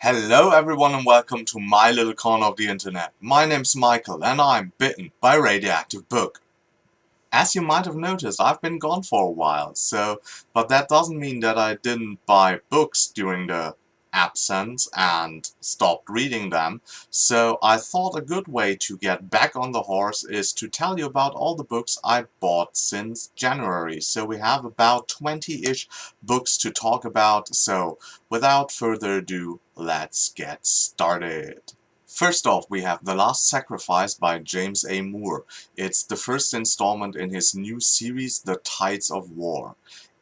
Hello everyone and welcome to my little corner of the internet. My name's Michael and I'm bitten by a radioactive bug. As you might have noticed, I've been gone for a while, but that doesn't mean that I didn't buy books during the absence and stopped reading them. So I thought a good way to get back on the horse is to tell you about all the books I bought since January. So we have about 20-ish books to talk about, so without further ado, let's get started. First off, we have The Last Sacrifice by James A. Moore. It's the first installment in his new series, The Tides of War.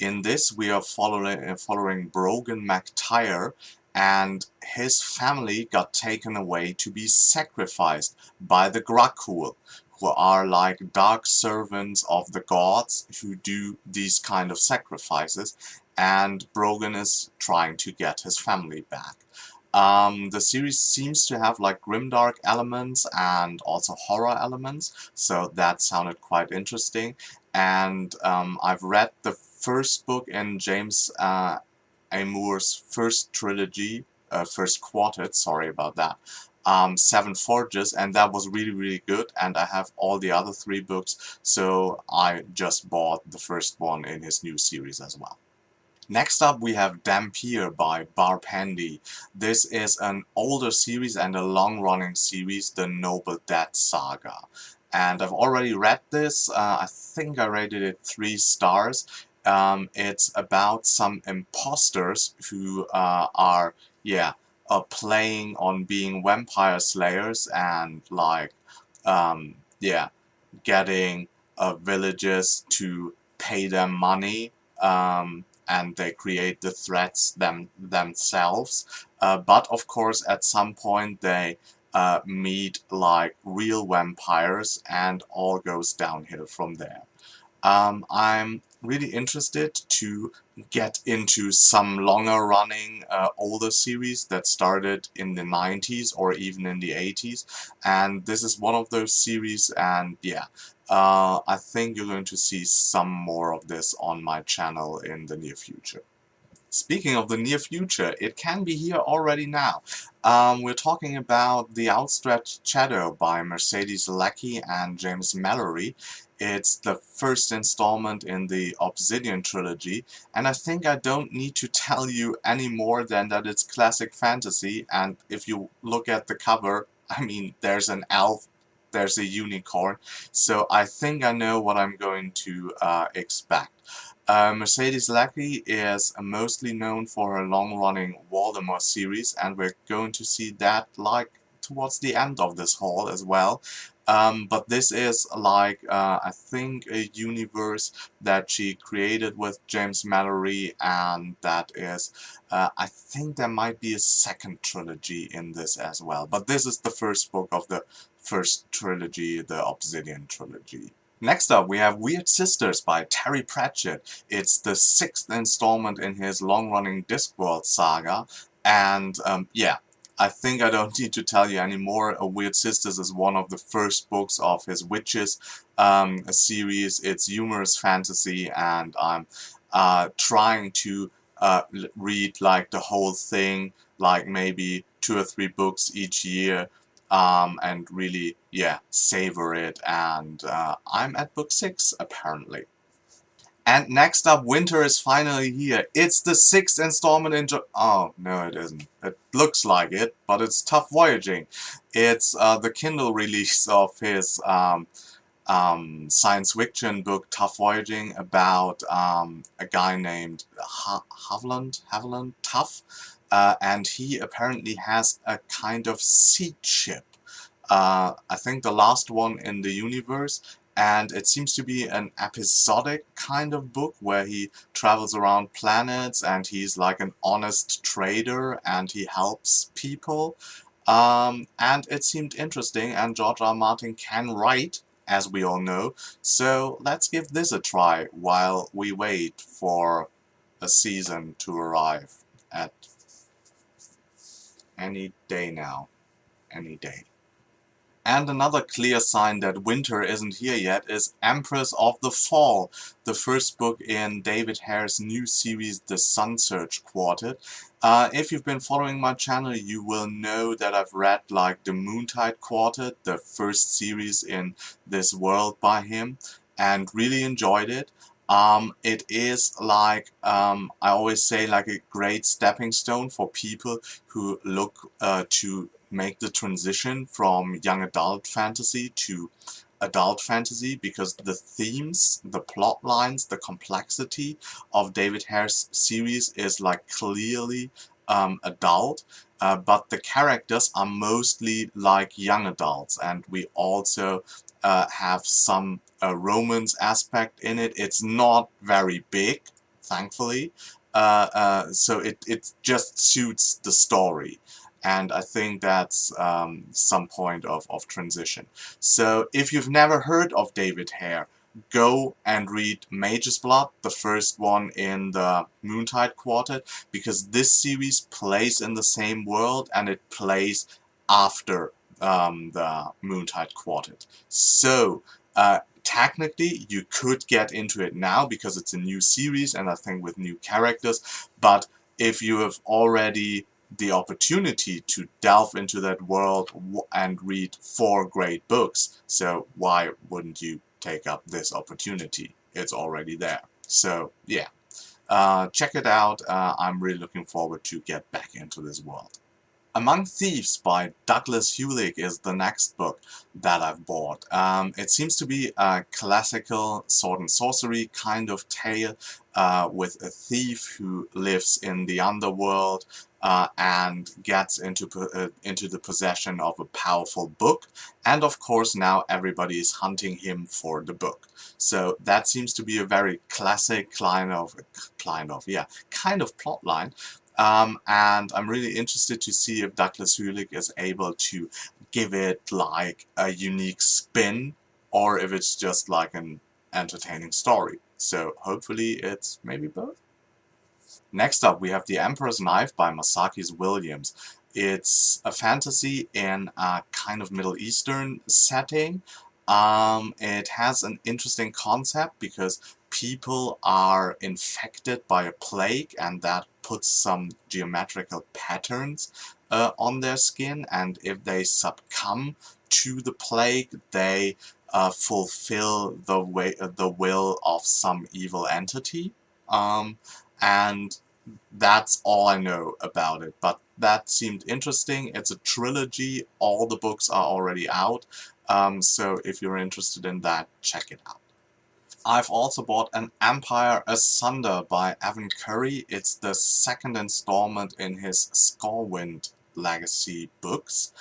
In this, we are following Brogan McTire, and his family got taken away to be sacrificed by the Gracchul, who are like dark servants of the gods who do these kind of sacrifices, and Brogan is trying to get his family back. The series seems to have like grimdark elements and also horror elements, so that sounded quite interesting. And I've read the first book in James A. Moore's first trilogy, first quartet, sorry about that, Seven Forges, and that was really good, and I have all the other three books, so I just bought the first one in his new series as well. Next up we have Dampier by Barb Handy. This is an older series and a long-running series, the Noble Dead Saga. And I've already read this, I think I rated it 3 stars. It's about some imposters who playing on being vampire slayers and getting villages to pay them money. And they create the threats themselves. But of course, at some point they meet like real vampires, and all goes downhill from there. I'm really interested to get into some longer running older series that started in the 90s or even in the 80s, and this is one of those series, and I think you're going to see some more of this on my channel in the near future. Speaking of the near future, it can be here already now. We're talking about The Outstretched Shadow by Mercedes Lackey and James Mallory. It's the first installment in the Obsidian trilogy, and I think I don't need to tell you any more than that it's classic fantasy, and if you look at the cover, I mean, there's an elf, there's a unicorn, so I think I know what I'm going to expect. Mercedes Lackey is mostly known for her long-running Voldemort series, and we're going to see that like towards the end of this haul as well. But this is like I think a universe that she created with James Mallory, and that is I think there might be a second trilogy in this as well. But this is the first book of the first trilogy, the Obsidian trilogy. Next up, we have Weird Sisters by Terry Pratchett. It's the 6th installment in his long-running Discworld saga, and I think I don't need to tell you anymore. Weird Sisters is one of the first books of his Witches series. It's humorous fantasy, and I'm trying to read like the whole thing, like maybe 2 or 3 books each year. And really, savor it, and I'm at book 6, apparently. And next up, winter is finally here. It's the 6th installment in oh, no it isn't. It looks like it, but it's Tough Voyaging. It's the Kindle release of his science fiction book Tough Voyaging about a guy named Haviland Tough, and he apparently has a kind of seed ship. I think the last one in the universe, and it seems to be an episodic kind of book where he travels around planets and he's like an honest trader and he helps people. And it seemed interesting, and George R. R. Martin can write, as we all know, so let's give this a try while we wait for a season to arrive at any day now. Any day. And another clear sign that winter isn't here yet is Empress of the Fall, the first book in David Hare's new series, The Sun Search Quartet. If you've been following my channel, you will know that I've read like the Moontide Quartet, the first series in this world by him, and really enjoyed it. It is like, I always say, like a great stepping stone for people who look to make the transition from young adult fantasy to adult fantasy, because the themes, the plot lines, the complexity of David Hare's series is like clearly adult, but the characters are mostly like young adults, and we also have some romance aspect in it. It's not very big, thankfully, so it just suits the story. And I think that's some point of transition. So if you've never heard of David Hare, go and read Mage's Blood, the first one in the Moontide Quartet, because this series plays in the same world and it plays after the Moontide Quartet. So technically you could get into it now because it's a new series and I think with new characters, but if you have already the opportunity to delve into that world and read 4 great books, so why wouldn't you take up this opportunity? It's already there. So yeah, check it out. I'm really looking forward to get back into this world. Among Thieves by Douglas Hulick is the next book that I've bought. It seems to be a classical sword and sorcery kind of tale with a thief who lives in the underworld and gets into the possession of a powerful book, and of course now everybody is hunting him for the book. So that seems to be a very classic kind of plot line. And I'm really interested to see if Douglas Hulick is able to give it like a unique spin, or if it's just like an entertaining story. So hopefully it's maybe both. Next up we have The Emperor's Knife by Masaki Williams. It's a fantasy in a kind of Middle Eastern setting. It has an interesting concept because people are infected by a plague and that puts some geometrical patterns on their skin, and if they succumb to the plague they fulfill the will of some evil entity. And that's all I know about it, but that seemed interesting. It's a trilogy, all the books are already out, so if you're interested in that, check it out. I've also bought An Empire Asunder by Evan Curry. It's the second installment in his Scorwind Legacy books.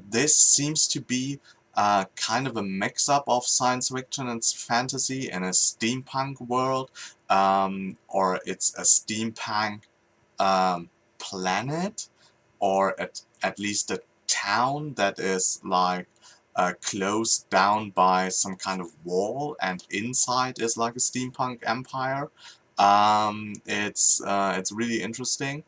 This seems to be kind of a mix-up of science fiction and fantasy in a steampunk world, or it's a steampunk planet, or at least a town that is like closed down by some kind of wall, and inside is like a steampunk empire. It's really interesting.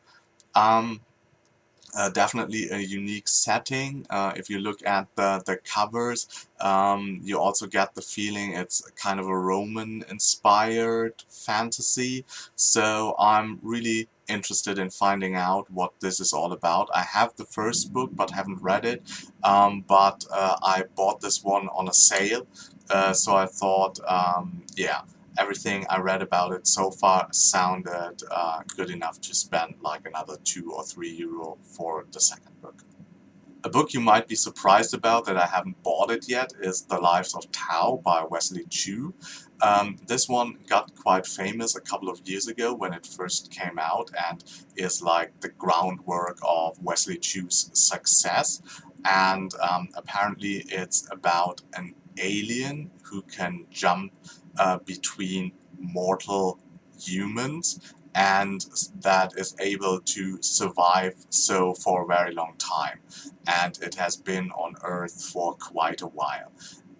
Definitely a unique setting. If you look at the covers, you also get the feeling it's kind of a Roman-inspired fantasy. So I'm really interested in finding out what this is all about. I have the first book but haven't read it, but I bought this one on a sale, so I thought, yeah, everything I read about it so far sounded good enough to spend like another €2 or €3 for the second book. A book you might be surprised about that I haven't bought it yet is The Lives of Tao by Wesley Chu. This one got quite famous a couple of years ago when it first came out, and is like the groundwork of Wesley Chu's success. And apparently it's about an alien who can jump between mortal humans, and that is able to survive so for a very long time, and it has been on Earth for quite a while.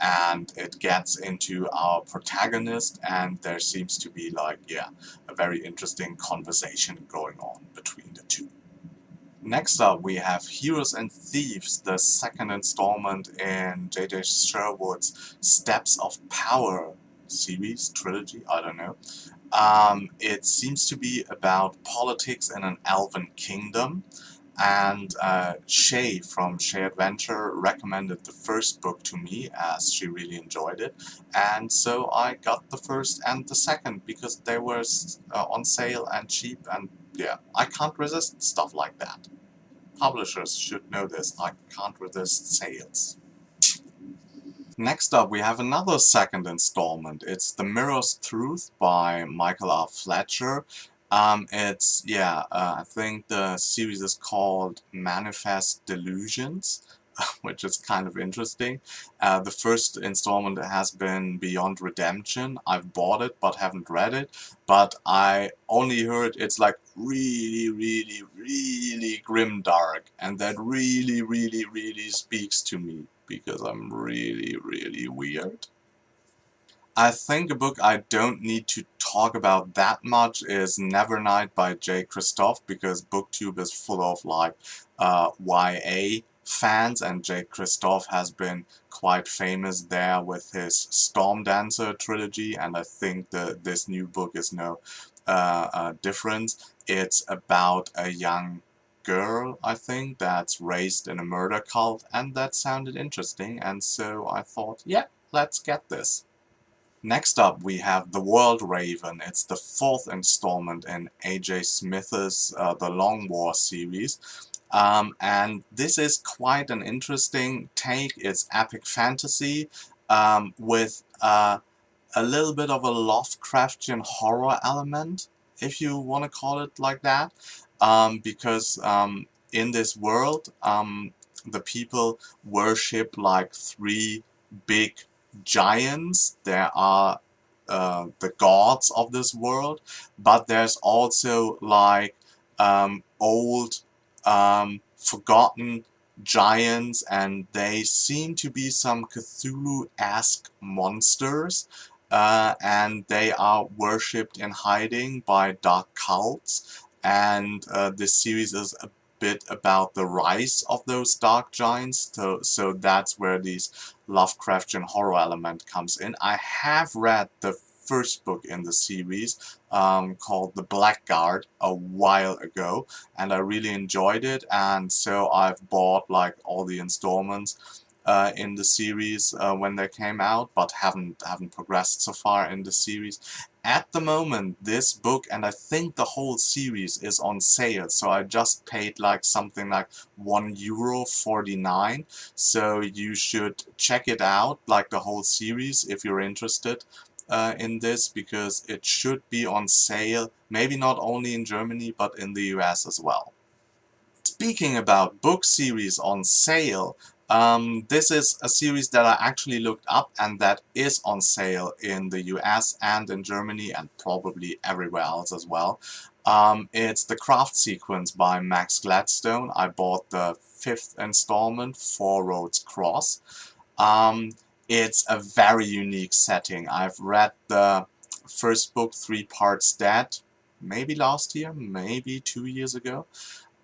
And it gets into our protagonist, and there seems to be like, yeah, a very interesting conversation going on between the two. Next up, we have Heroes and Thieves, the second installment in J.J. Sherwood's Steps of Power series, trilogy, I don't know. It seems to be about politics in an elven kingdom, and Shay from Shay Adventure recommended the first book to me as she really enjoyed it, and so I got the first and the second because they were on sale and cheap, and yeah, I can't resist stuff like that. Publishers should know this. I can't resist sales. Next up, we have another second installment. It's The Mirror's Truth by Michael R. Fletcher. I think the series is called Manifest Delusions, which is kind of interesting. The first installment has been Beyond Redemption. I've bought it but haven't read it, but I only heard it's like really, really, really grimdark, and that really, really, really speaks to me because I'm really, really weird. I think a book I don't need to talk about that much is Nevernight by Jay Kristoff, because BookTube is full of like YA fans, and Jay Kristoff has been quite famous there with his Storm Dancer trilogy, and I think that this new book is no different. It's about a young girl, I think, that's raised in a murder cult, and that sounded interesting, and so I thought, yeah, let's get this. Next up, we have The World Raven. It's the fourth installment in A.J. Smith's The Long War series. And this is quite an interesting take. It's epic fantasy with a little bit of a Lovecraftian horror element, if you want to call it like that. Because in this world, the people worship like three big giants. There are the gods of this world, but there's also like old forgotten giants, and they seem to be some Cthulhu-esque monsters, and they are worshipped in hiding by dark cults, and this series is a bit about the rise of those dark giants, so that's where these Lovecraftian horror element comes in. I have read the first book in the series, called The Blackguard, a while ago, and I really enjoyed it, and so I've bought like all the installments in the series when they came out, but haven't progressed so far in the series. At the moment, this book, and I think the whole series, is on sale, so I just paid like something like €1.49, so you should check it out, like the whole series, if you're interested in this, because it should be on sale, maybe not only in Germany, but in the US as well. Speaking about book series on sale, this is a series that I actually looked up and that is on sale in the US and in Germany and probably everywhere else as well. It's The Craft Sequence by Max Gladstone. I bought the fifth installment, Four Roads Cross. It's a very unique setting. I've read the first book, 3 Parts Dead, maybe last year, maybe 2 years ago.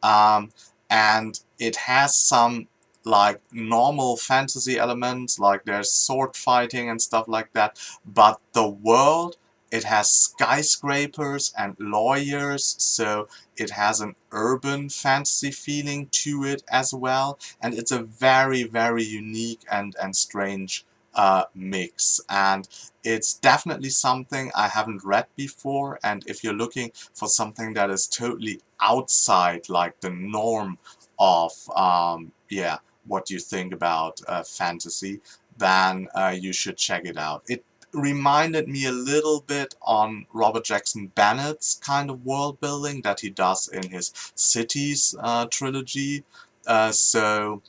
Um, and it has some like normal fantasy elements, like there's sword fighting and stuff like that, but the world, it has skyscrapers and lawyers, so it has an urban fantasy feeling to it as well, and it's a very, very unique and strange mix, and it's definitely something I haven't read before, and if you're looking for something that is totally outside like the norm of what you think about fantasy, then you should check it out. It reminded me a little bit on Robert Jackson Bennett's kind of world building that he does in his Cities trilogy, so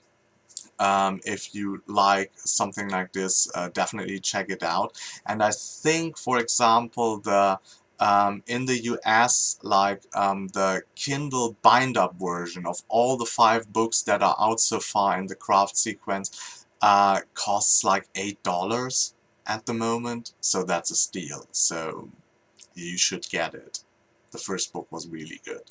if you like something like this, definitely check it out. And I think, for example, the in the US, like the Kindle bind-up version of all the 5 books that are out so far in the craft sequence costs like $8 at the moment, so that's a steal. So you should get it. The first book was really good.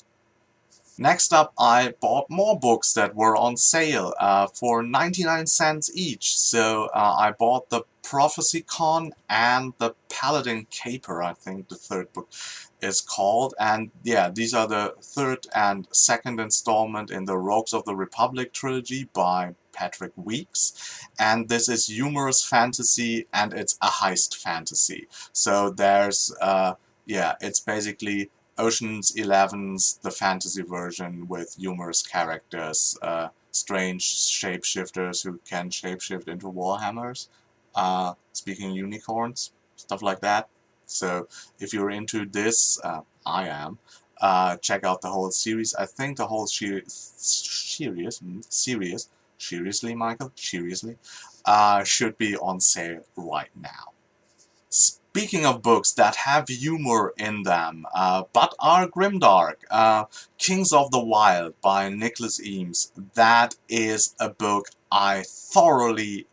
Next up, I bought more books that were on sale for 99 cents each. So I bought the Prophecy Con and the Paladin Caper, I think the third book is called. And yeah, these are the third and second installment in the Rogues of the Republic trilogy by Patrick Weeks. And this is humorous fantasy and it's a heist fantasy. So there's, yeah, it's basically Ocean's 11's the fantasy version with humorous characters, strange shapeshifters who can shapeshift into warhammers, speaking unicorns, stuff like that. So if you're into this, I am, check out the whole series. I think the whole series, seriously, Michael, seriously, should be on sale right now. Speaking of books that have humor in them, but are grimdark, Kings of the Wild by Nicholas Eames, that is a book I thoroughly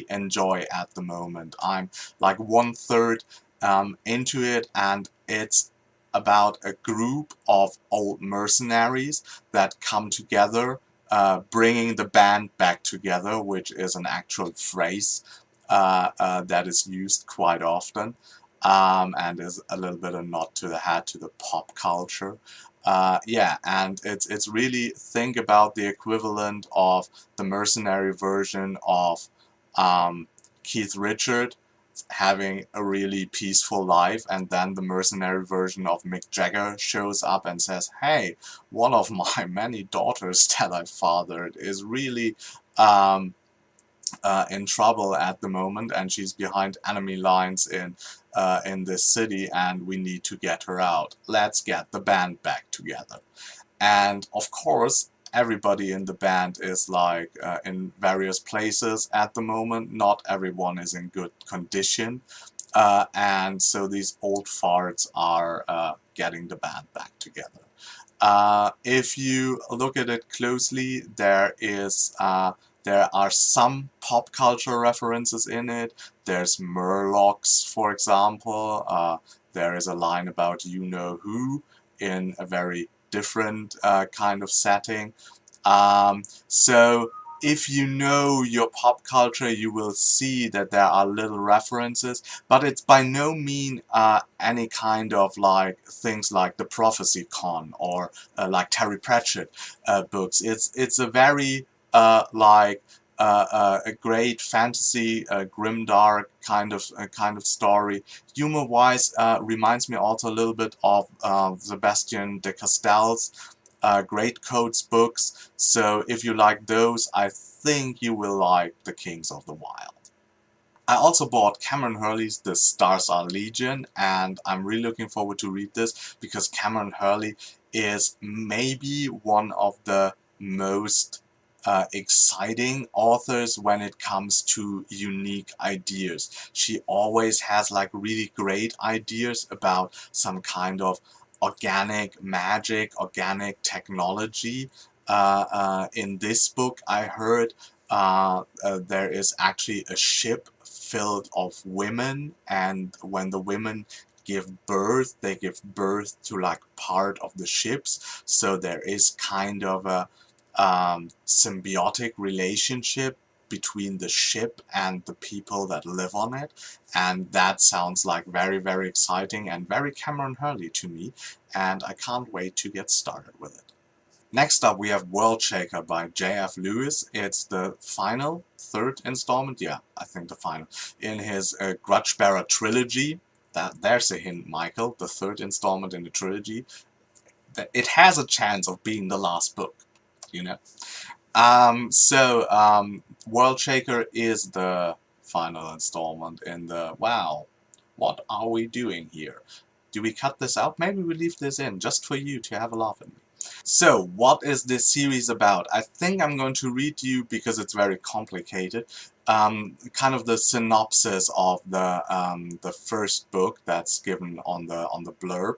enjoy at the moment. I'm like 1/3 into it, and it's about a group of old mercenaries that come together, bringing the band back together, which is an actual phrase that is used quite often, and is a little bit a nod to the hat to the pop culture. Yeah, and it's really, think about the equivalent of the mercenary version of Keith Richard having a really peaceful life, and then the mercenary version of Mick Jagger shows up and says, hey, one of my many daughters that I fathered is really in trouble at the moment, and she's behind enemy lines in this city, and we need to get her out. Let's get the band back together. And of course, everybody in the band is like in various places at the moment. Not everyone is in good condition, and so these old farts are getting the band back together. If you look at it closely, there are some pop culture references in it. There's Murlocs, for example. There is a line about you-know-who in a very different kind of setting. So if you know your pop culture, you will see that there are little references, but it's by no mean any kind of like things like the Prophecy Con or like Terry Pratchett books. It's a very a great fantasy, grimdark kind of story. Humor-wise, reminds me also a little bit of Sebastian de Castell's Great Coats books. So if you like those, I think you will like The Kings of the Wild. I also bought Cameron Hurley's The Stars Are Legion, and I'm really looking forward to read this because Cameron Hurley is maybe one of the most exciting authors when it comes to unique ideas. She always has like really great ideas about some kind of organic magic, organic technology. In this book, I heard there is actually a ship filled of women, and when the women give birth, they give birth to like part of the ships, so there is kind of a symbiotic relationship between the ship and the people that live on it, and that sounds like very exciting and very Cameron Hurley to me, and I can't wait to get started with it. Next up we have World Shaker by J.F. Lewis. It's the final, third installment, yeah, I think the final, in his Grudgebearer trilogy. There's a hint, Michael, the third installment in the trilogy. It has a chance of being the last book, you know. World Shaker is the final installment in the, wow, what are we doing here? Do we cut this out? Maybe we leave this in, just for you to have a laugh at me. So, what is this series about? I think I'm going to read you, because it's very complicated, kind of the synopsis of the first book that's given on the blurb,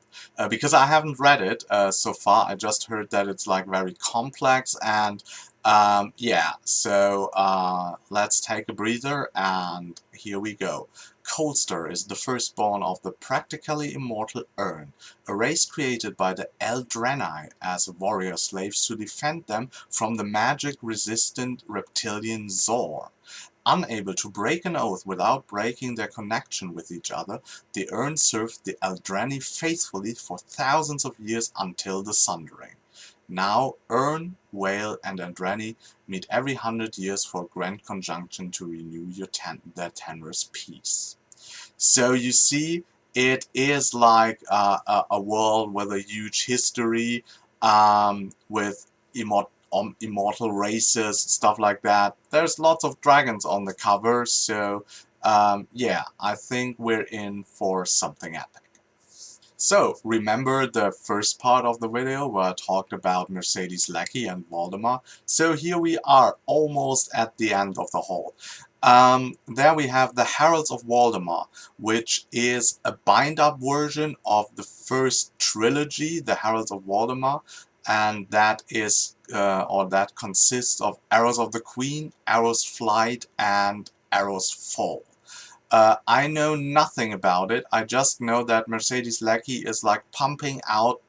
because I haven't read it so far. I just heard that it's like very complex, and yeah. So let's take a breather, and here we go. Colster is the firstborn of the practically immortal Urn, a race created by the Eldrani as warrior slaves to defend them from the magic-resistant reptilian Zor. Unable to break an oath without breaking their connection with each other, the Urn served the Eldrani faithfully for thousands of years until the Sundering. Now, Urn, Whale, and Eldrani meet every 100 years for a grand conjunction to renew their tenuous peace. So you see, it is like a world with a huge history, with immortal races, stuff like that. There's lots of dragons on the cover, so yeah, I think we're in for something epic. So, remember the first part of the video where I talked about Mercedes Lackey and Voldemort? So here we are, almost at the end of the haul. There we have the Heralds of Voldemort, which is a bind-up version of the first trilogy, the Heralds of Voldemort, and that is, or that consists of Arrows of the Queen, Arrows Flight, and Arrows Fall. I know nothing about it. I just know that Mercedes Lackey is like pumping out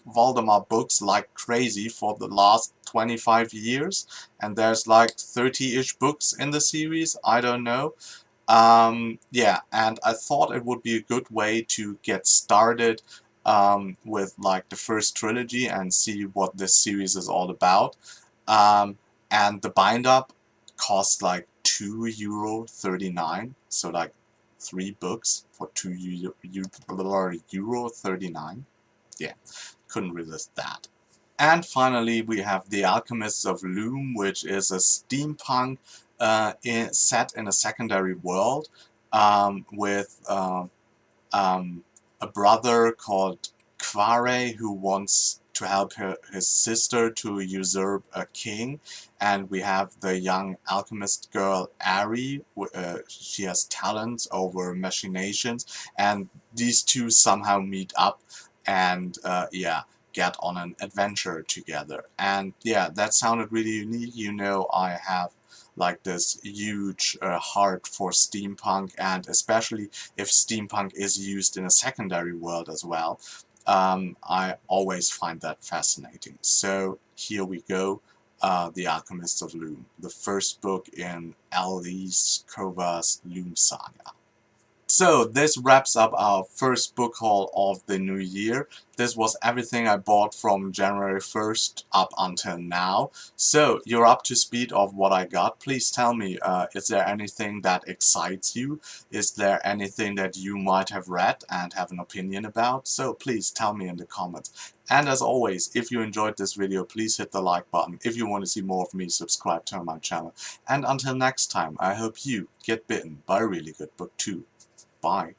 Voldemort books like crazy for the last 25 years, and there's like 30-ish books in the series. I don't know. Yeah, and I thought it would be a good way to get started with like the first trilogy and see what this series is all about. And the bind-up cost like €2.39, so like 3 books for €2.39. Yeah, couldn't resist that. And finally we have The Alchemists of Loom, which is a steampunk set in a secondary world, with a brother called Quare who wants to help his sister to usurp a king, and we have the young alchemist girl Ari. She has talents over machinations, and these two somehow meet up and yeah, get on an adventure together. And yeah, that sounded really unique. You know, I have like this huge heart for steampunk, and especially if steampunk is used in a secondary world as well. I always find that fascinating. So here we go, The Alchemists of Loom, the first book in Alice Kova's Loom Saga. So this wraps up our first book haul of the new year. This was everything I bought from January 1st up until now. So you're up to speed of what I got. Please tell me, is there anything that excites you? Is there anything that you might have read and have an opinion about? So please tell me in the comments. And as always, if you enjoyed this video, please hit the like button. If you want to see more of me, subscribe to my channel. And until next time, I hope you get bitten by a really good book too. Bye.